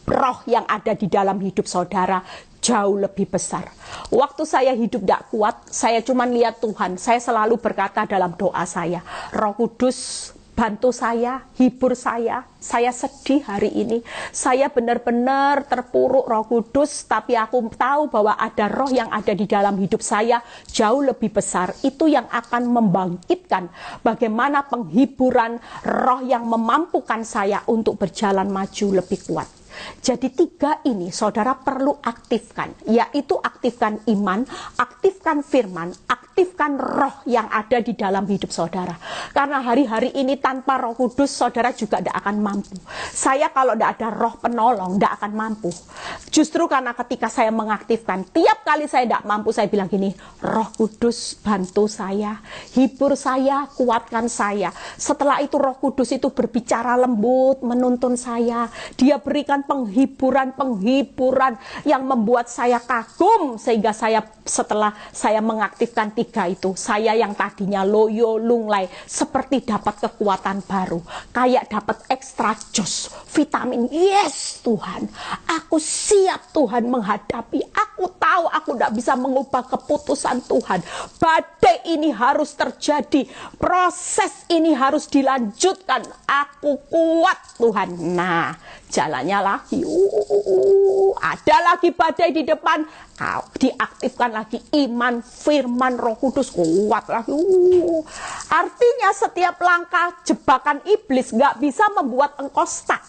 roh yang ada di dalam hidup saudara jauh lebih besar. Waktu saya hidup tidak kuat, saya cuma lihat Tuhan. Saya selalu berkata dalam doa saya, Roh Kudus bantu saya, hibur saya. Saya sedih hari ini. Saya benar-benar terpuruk Roh Kudus, tapi aku tahu bahwa ada roh yang ada di dalam hidup saya jauh lebih besar. Itu yang akan membangkitkan bagaimana penghiburan roh yang memampukan saya untuk berjalan maju lebih kuat. Jadi tiga ini saudara perlu aktifkan, yaitu aktifkan iman, aktifkan firman, aktifkan roh yang ada di dalam hidup saudara. Karena hari-hari ini tanpa Roh Kudus saudara juga tidak akan mampu. Saya kalau tidak ada roh penolong tidak akan mampu. Justru karena ketika saya mengaktifkan, tiap kali saya tidak mampu saya bilang gini, Roh Kudus bantu saya, hibur saya, kuatkan saya. Setelah itu Roh Kudus itu berbicara lembut, menuntun saya. Dia berikan penghiburan yang membuat saya kagum, sehingga setelah saya mengaktifkan tiga itu, saya yang tadinya loyo lunglai seperti dapat kekuatan baru, kayak dapat ekstra jos, vitamin. Yes Tuhan, aku siap Tuhan menghadapi. Aku tahu aku tidak bisa mengubah keputusan Tuhan. Badai ini harus terjadi, proses ini harus dilanjutkan. Aku kuat Tuhan. Nah, jalannya lagi, ada lagi badai di depan, kau diaktifkan lagi iman, firman, Roh Kudus, kuat lagi. Artinya setiap langkah jebakan iblis gak bisa membuat engkau stuck,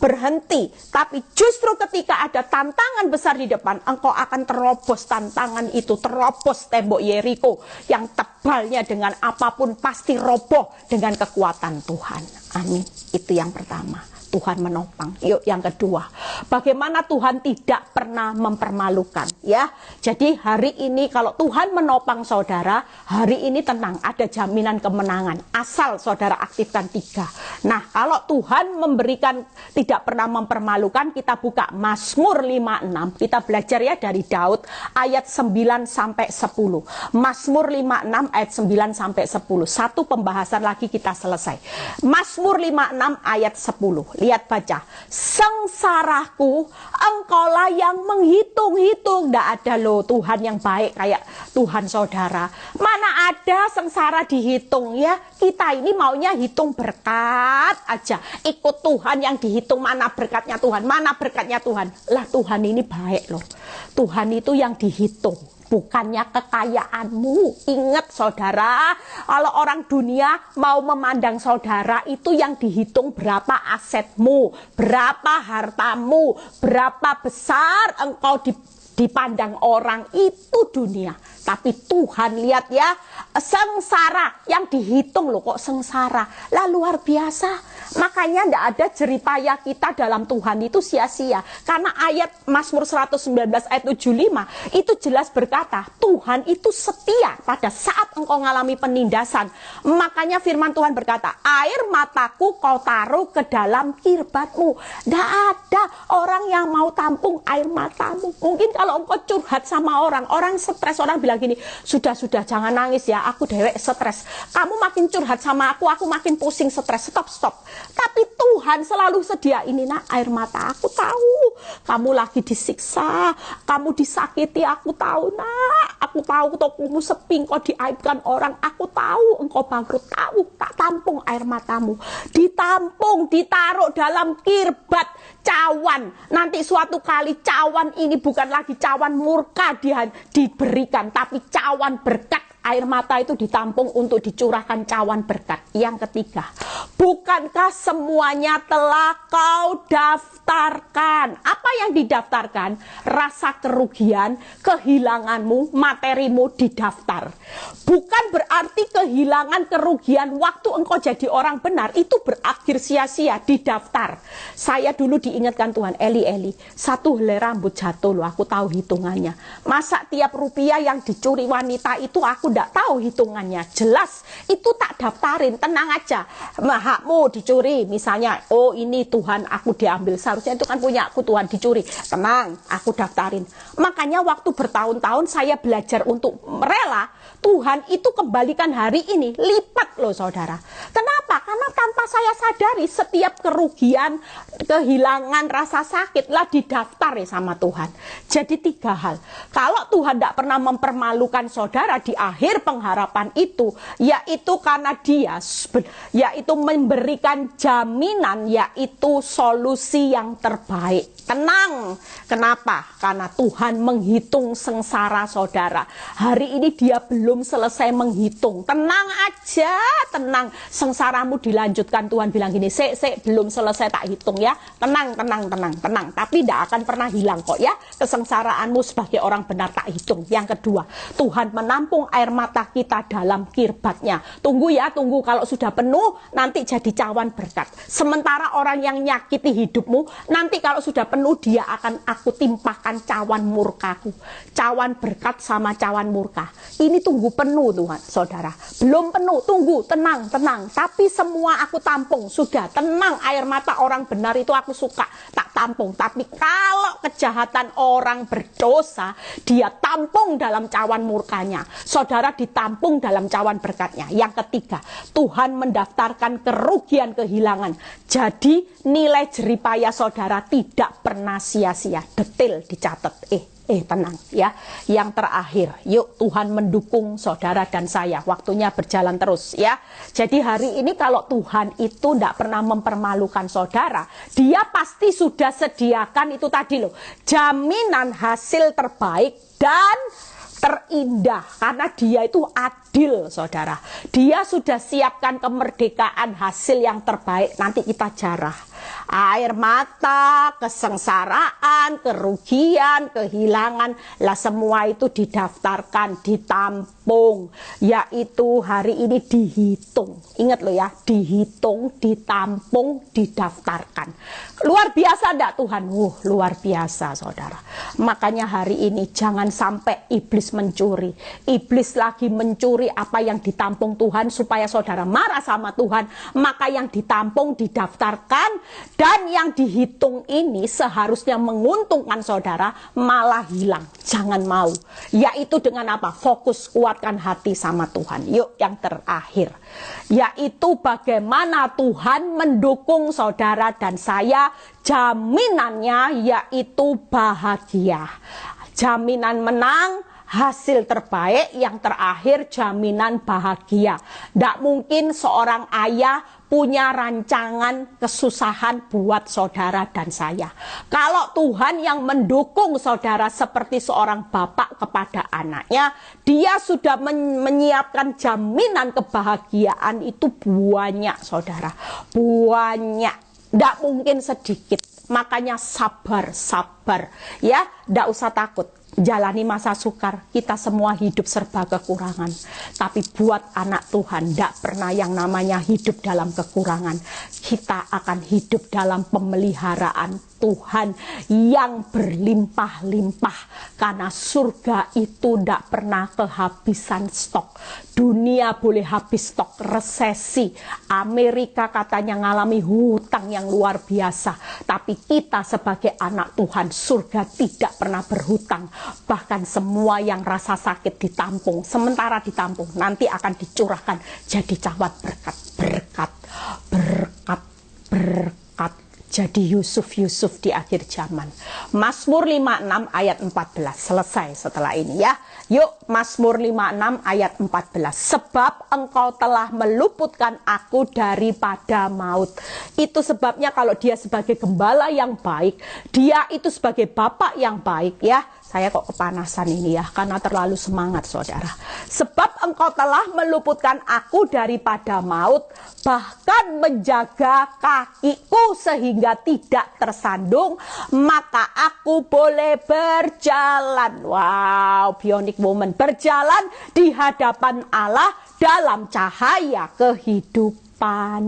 berhenti. Tapi justru ketika ada tantangan besar di depan, engkau akan terobos tantangan itu, terobos tembok Yeriko yang tebalnya dengan apapun pasti roboh dengan kekuatan Tuhan. Amin. Itu yang pertama, Tuhan menopang. Yuk yang kedua, bagaimana Tuhan tidak pernah mempermalukan, ya. Jadi hari ini kalau Tuhan menopang saudara, hari ini tenang, ada jaminan kemenangan asal saudara aktifkan tiga. Nah, kalau Tuhan memberikan tidak pernah mempermalukan, kita buka Mazmur 56. Kita belajar ya dari Daud ayat 9 sampai 10. Mazmur 56 ayat 9 sampai 10. Satu pembahasan lagi kita selesai. Mazmur 56 ayat 10. Lihat baca, sengsaraku engkaulah yang menghitung-hitung. Tidak ada loh Tuhan yang baik kayak Tuhan saudara. Mana ada sengsara dihitung ya. Kita ini maunya hitung berkat aja. Ikut Tuhan yang dihitung, mana berkatnya Tuhan, mana berkatnya Tuhan. Lah Tuhan ini baik loh. Tuhan itu yang dihitung, bukannya kekayaanmu. Ingat saudara, kalau orang dunia mau memandang saudara itu yang dihitung berapa asetmu, berapa hartamu, berapa besar engkau dipandang orang, itu dunia. Tapi Tuhan lihat ya, sengsara yang dihitung loh, kok sengsara. Lah luar biasa. Makanya tidak ada jeripaya kita dalam Tuhan itu sia-sia. Karena ayat Mazmur 119 ayat 75 itu jelas berkata, Tuhan itu setia pada saat engkau mengalami penindasan. Makanya firman Tuhan berkata, air mataku kau taruh ke dalam kirbatmu. Tidak ada orang yang mau tampung air matamu. Mungkin kalau engkau curhat sama orang stres, orang bilang gini, sudah jangan nangis ya, aku dewek stres. Kamu makin curhat sama aku makin pusing stres. Stop. Tapi Tuhan selalu sedia, ini nak air mata, aku tahu kamu lagi disiksa, kamu disakiti, aku tahu nak, aku tahu tokomu sepi, engkau diaibkan orang, aku tahu engkau bangkrut, tahu, tak tampung air matamu, ditampung, ditaruh dalam kirbat cawan. Nanti suatu kali cawan ini bukan lagi cawan murka diberikan, tapi cawan berkat Air mata itu ditampung untuk dicurahkan cawan berkat. Yang ketiga, bukankah semuanya telah kau daftarkan? Apa yang didaftarkan? Rasa kerugian, kehilanganmu, materimu didaftar. Bukan berarti kehilangan, kerugian waktu engkau jadi orang benar itu berakhir sia-sia, didaftar. Saya dulu diingatkan Tuhan, Eli, satu helai rambut jatuh loh, aku tahu hitungannya. Masa tiap rupiah yang dicuri wanita itu aku tidak tahu hitungannya. Jelas itu tak daftarin, tenang aja. Hakmu dicuri misalnya, oh ini Tuhan aku diambil, seharusnya itu kan punya aku, Tuhan dicuri, tenang aku daftarin. Makanya waktu bertahun-tahun saya belajar untuk rela, Tuhan itu kembalikan hari ini lipat loh saudara. Kenapa? Karena tanpa saya sadari setiap kerugian, kehilangan, rasa sakit lah didaftar ya sama Tuhan. Jadi 3 hal. Kalau Tuhan tidak pernah mempermalukan saudara di akhir pengharapan itu, yaitu karena dia yaitu memberikan jaminan, yaitu solusi yang terbaik. Tenang. Kenapa? Karena Tuhan menghitung sengsara saudara. Hari ini dia belum selesai menghitung. Tenang aja, tenang. Sengsaramu dilanjutkan. Tuhan bilang gini, belum selesai tak hitung ya. Tenang. Tapi tidak akan pernah hilang kok ya. Kesengsaraanmu sebagai orang benar tak hitung. Yang kedua, Tuhan menampung air mata kita dalam kirbatnya. Tunggu ya, tunggu. Kalau sudah penuh, nanti jadi cawan berkat. Sementara orang yang nyakiti hidupmu, nanti kalau sudah penuh, dia akan aku timpahkan cawan murkaku. Cawan berkat sama cawan murka. Ini tunggu penuh Tuhan, saudara. Belum penuh, tunggu, tenang. Tapi semua aku tampung, sudah tenang. Air mata orang benar itu aku suka, tak tampung. Tapi kalau kejahatan orang berdosa, dia tampung dalam cawan murkanya. Saudara ditampung dalam cawan berkatnya. Yang ketiga, Tuhan mendaftarkan kerugian, kehilangan. Jadi nilai jeripaya saudara tidak pernah sia-sia. Detail dicatat. Tenang ya. Yang terakhir, yuk Tuhan mendukung saudara dan saya. Waktunya berjalan terus ya. Jadi hari ini kalau Tuhan itu tidak pernah mempermalukan saudara, dia pasti sudah sediakan itu tadi loh, jaminan hasil terbaik dan terindah, karena dia itu adil saudara. Dia sudah siapkan kemerdekaan, hasil yang terbaik, nanti kita jarah. Air mata, kesengsaraan, kerugian, kehilangan, lah semua itu didaftarkan, ditampung, yaitu hari ini dihitung. Ingat loh ya, dihitung, ditampung, didaftarkan. Luar biasa enggak Tuhan? Luar biasa saudara. Makanya hari ini jangan sampai iblis mencuri. Iblis lagi mencuri apa yang ditampung Tuhan supaya saudara marah sama Tuhan. Maka yang ditampung didaftarkan, dan yang dihitung ini seharusnya menguntungkan saudara malah hilang. Jangan mau. Yaitu dengan apa? Fokus kuatkan hati sama Tuhan. Yuk yang terakhir. Yaitu bagaimana Tuhan mendukung saudara dan saya. Jaminannya yaitu bahagia. Jaminan menang, hasil terbaik, yang terakhir jaminan bahagia. Tidak mungkin seorang ayah punya rancangan kesusahan buat saudara dan saya. Kalau Tuhan yang mendukung saudara seperti seorang bapak kepada anaknya, dia sudah menyiapkan jaminan kebahagiaan itu banyak saudara. Banyak. Tidak mungkin sedikit. Makanya sabar ya, tidak usah takut. Jalani masa sukar, kita semua hidup serba kekurangan. Tapi buat anak Tuhan, tidak pernah yang namanya hidup dalam kekurangan. Kita akan hidup dalam pemeliharaan Tuhan yang berlimpah-limpah. Karena surga itu tidak pernah kehabisan stok. Dunia boleh habis stok, resesi. Amerika katanya ngalami hutang yang luar biasa. Tapi kita sebagai anak Tuhan, surga tidak pernah berhutang. Bahkan semua yang rasa sakit ditampung. Sementara ditampung, nanti akan dicurahkan jadi cawan berkat. Jadi Yusuf di akhir zaman. Mazmur 56 ayat 14. Selesai setelah ini ya. Yuk Mazmur 56 ayat 14. Sebab engkau telah meluputkan aku daripada maut. Itu sebabnya kalau dia sebagai gembala yang baik, dia itu sebagai bapak yang baik ya. Saya kok kepanasan ini ya, karena terlalu semangat saudara. Sebab engkau telah meluputkan aku daripada maut, bahkan menjaga kakiku sehingga tidak tersandung, maka aku boleh berjalan. Wow, bionic woman, berjalan di hadapan Allah dalam cahaya kehidupan.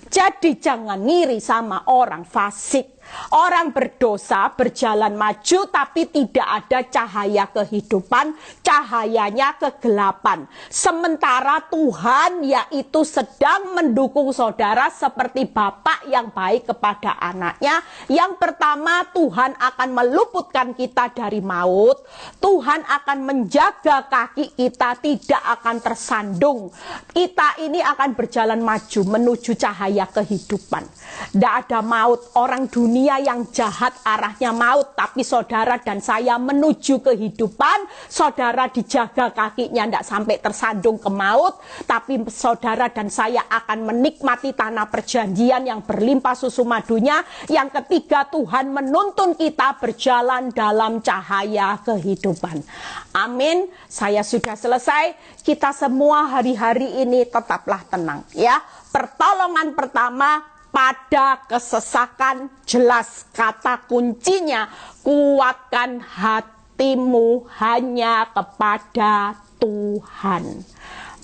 Jadi jangan ngiri sama orang fasik. Orang berdosa berjalan maju tapi tidak ada cahaya kehidupan, cahayanya kegelapan. Sementara Tuhan yaitu sedang mendukung saudara seperti Bapak yang baik kepada anaknya. Yang pertama, Tuhan akan meluputkan kita dari maut. Tuhan akan menjaga kaki kita tidak akan tersandung. Kita ini akan berjalan maju menuju cahaya kehidupan. Tidak ada maut. Orang dunia yang jahat arahnya maut, tapi saudara dan saya menuju kehidupan. Saudara dijaga kakinya tidak sampai tersandung ke maut, tapi saudara dan saya akan menikmati tanah perjanjian yang berlimpah susu madunya. Yang ketiga, Tuhan menuntun kita berjalan dalam cahaya kehidupan. Amin. Saya sudah selesai. Kita semua hari-hari ini tetaplah tenang ya. Pertolongan pertama, pada kesesakan, jelas kata kuncinya, kuatkan hatimu hanya kepada Tuhan.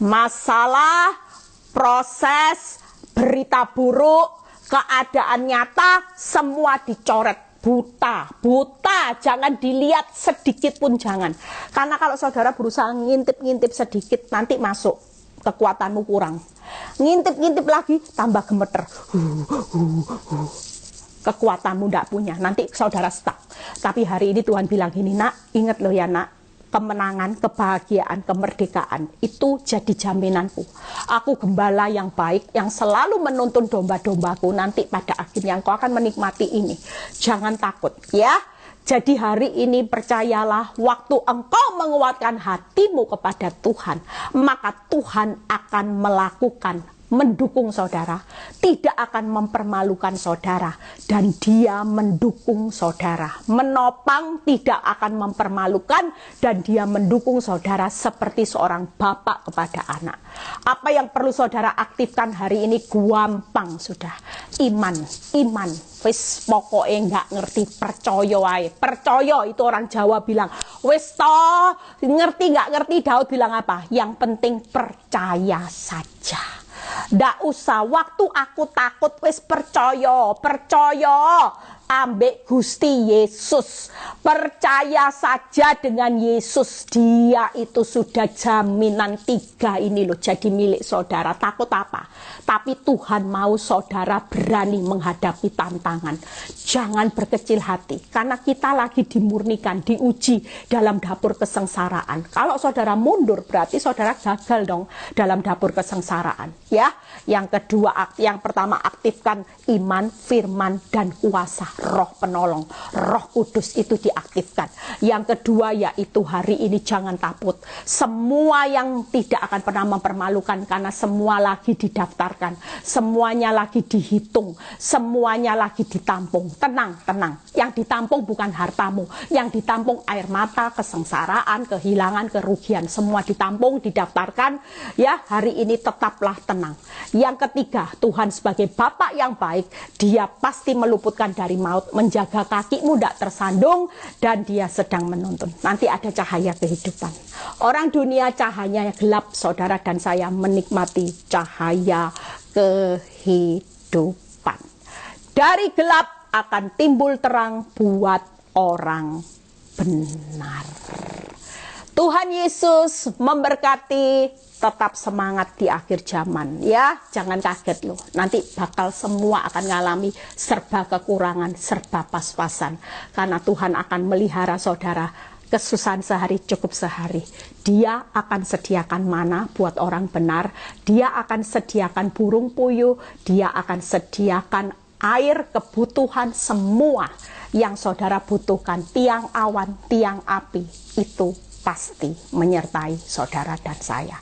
Masalah, proses, berita buruk, keadaan nyata, semua dicoret. Buta, jangan dilihat sedikit pun jangan. Karena kalau saudara berusaha ngintip-ngintip sedikit, nanti masuk, kekuatanmu kurang. Ngintip-ngintip lagi, tambah gemeter. Kekuatanmu tidak punya, nanti saudara stuck. Tapi hari ini Tuhan bilang gini, nak, ingat loh ya nak, kemenangan, kebahagiaan, kemerdekaan, itu jadi jaminanku. Aku gembala yang baik, yang selalu menuntun domba-dombaku, nanti pada akhirnya engkau akan menikmati ini. Jangan takut, ya. Jadi hari ini percayalah, waktu engkau menguatkan hatimu kepada Tuhan, maka Tuhan akan melakukan, mendukung saudara, tidak akan mempermalukan saudara, dan dia mendukung saudara. Menopang tidak akan mempermalukan, dan dia mendukung saudara seperti seorang bapak kepada anak. Apa yang perlu saudara aktifkan hari ini gampang sudah. Iman. Wis pokoknya nggak ngerti, percaya wae. Percaya itu orang Jawa bilang, wis toh, ngerti nggak ngerti, Daud bilang apa? Yang penting percaya saja. Ndak usah waktu aku takut, wis percaya ambek Gusti Yesus. Percaya saja dengan Yesus, dia itu sudah jaminan 3 ini loh jadi milik saudara. Takut apa? Tapi Tuhan mau saudara berani menghadapi tantangan. Jangan berkecil hati, karena kita lagi dimurnikan, diuji dalam dapur kesengsaraan. Kalau saudara mundur berarti saudara gagal dong dalam dapur kesengsaraan, ya. Yang kedua, yang pertama aktifkan iman, firman, dan kuasa Roh penolong, Roh Kudus itu diaktifkan. Yang kedua yaitu hari ini jangan takut. Semua yang tidak akan pernah mempermalukan, karena semua lagi didaftarkan, semuanya lagi dihitung, semuanya lagi ditampung. Tenang. Yang ditampung bukan hartamu, yang ditampung air mata, kesengsaraan, kehilangan, kerugian, semua ditampung, didaftarkan. Ya, hari ini tetaplah tenang. Yang ketiga, Tuhan sebagai Bapak yang baik, dia pasti meluputkan dari maut, menjaga kakimu tidak tersandung, dan dia sedang menuntun. Nanti ada cahaya kehidupan. Orang dunia cahayanya gelap, saudara dan saya menikmati cahaya kehidupan. Dari gelap akan timbul terang buat orang benar. Tuhan Yesus memberkati. Tetap semangat di akhir zaman ya, jangan kaget loh, nanti bakal semua akan ngalami serba kekurangan, serba pas-pasan, karena Tuhan akan melihara saudara. Kesusahan sehari cukup sehari, dia akan sediakan mana buat orang benar, dia akan sediakan burung puyuh, dia akan sediakan air, kebutuhan semua yang saudara butuhkan, tiang awan, tiang api, itu pasti menyertai saudara dan saya.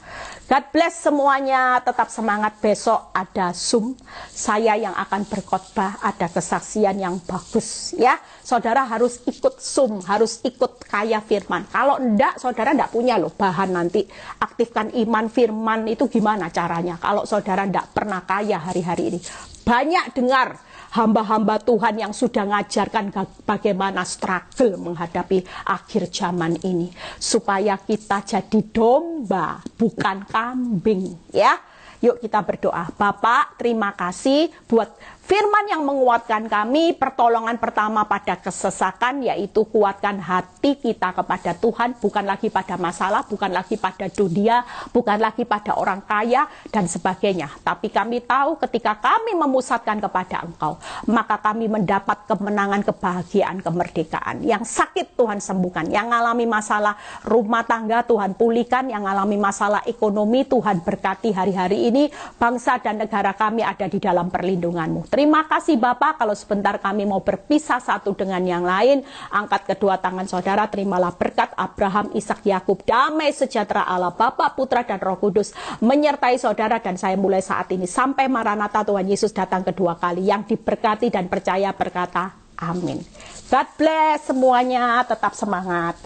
God bless semuanya, tetap semangat. Besok ada Zoom, saya yang akan berkhotbah, ada kesaksian yang bagus ya. Saudara harus ikut Zoom, harus ikut kaya firman. Kalau enggak, saudara enggak punya loh bahan nanti. Aktifkan iman firman itu gimana caranya? Kalau saudara enggak pernah kaya hari-hari ini. Banyak dengar hamba-hamba Tuhan yang sudah ngajarkan bagaimana struggle menghadapi akhir zaman ini. Supaya kita jadi domba, bukan kambing ya. Yuk kita berdoa. Bapak, terima kasih buat firman yang menguatkan kami. Pertolongan pertama pada kesesakan, yaitu kuatkan hati kita kepada Tuhan. Bukan lagi pada masalah, bukan lagi pada dunia, bukan lagi pada orang kaya, dan sebagainya. Tapi kami tahu ketika kami memusatkan kepada Engkau, maka kami mendapat kemenangan, kebahagiaan, kemerdekaan. Yang sakit Tuhan sembuhkan, yang mengalami masalah rumah tangga Tuhan pulihkan, yang mengalami masalah ekonomi Tuhan berkati hari-hari ini. Bangsa dan negara kami ada di dalam perlindungan-Mu. Terima kasih Bapak, kalau sebentar kami mau berpisah satu dengan yang lain, angkat kedua tangan saudara, terimalah berkat Abraham, Ishak, Yakub, damai sejahtera Allah Bapa, Putra dan Roh Kudus menyertai saudara dan saya mulai saat ini sampai Maranatha Tuhan Yesus datang kedua kali. Yang diberkati dan percaya berkata amin. God bless semuanya, tetap semangat.